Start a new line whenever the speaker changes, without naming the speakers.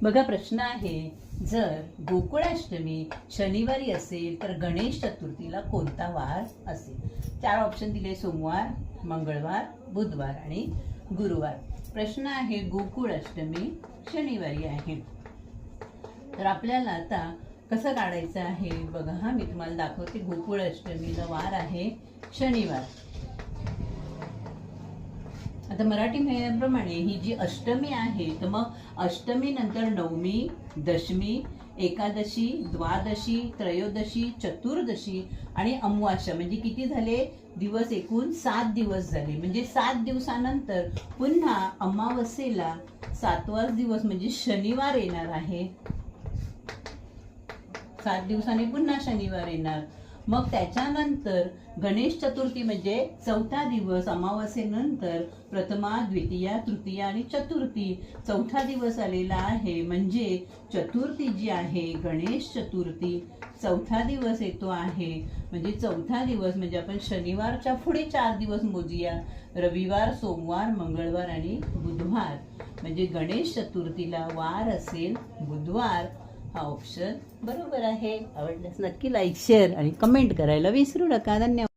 बघा प्रश्न आहे, जर गोकुळाष्टमी शनिवारी असेल तर गणेश चतुर्थीला कोणता वार असेल? 4 ऑप्शन दिले, सोमवार, मंगळवार, बुधवार आणि गुरुवार. प्रश्न आहे गोकुळाष्टमी शनिवारी आहे. तर आपल्याला आता कसं काढायचं आहे बघा. मी तुम्हाला दाखवते. गोकुळाष्टमीला वार आहे शनिवार. आता मराठी महिन्याप्रमाणे ही जी अष्टमी आहे, तर मग अष्टमी नंतर नवमी, दशमी, एकादशी, द्वादशी, त्रयोदशी, चतुर्दशी आणि अमावास्या, म्हणजे किती झाले दिवस? एकूण 7 दिवस झाले. म्हणजे 7 दिवसानंतर पुन्हा अमावस्येला 7वा दिवस म्हणजे शनिवार येणार आहे. 7 दिवसांनी पुन्हा शनिवार येणार. मग त्याच्यानंतर गणेश चतुर्थी म्हणजे 4था दिवस. अमावस्येनंतर प्रथमा, द्वितीया, तृतीया आणि चतुर्थी 4था दिवस आलेला आहे. म्हणजे चतुर्थी जी आहे, गणेश चतुर्थी 4था दिवस येतो आहे. म्हणजे 4था दिवस म्हणजे आपण शनिवारच्या पुढे 4 दिवस मोजूया. रविवार, सोमवार, मंगळवार आणि बुधवार. म्हणजे गणेश चतुर्थीला वार असेल बुधवार. हा ऑप्शन बरोबर आहे. आवडल्यास नक्की लाईक, शेअर आणि कमेंट करायला विसरू नका. धन्यवाद.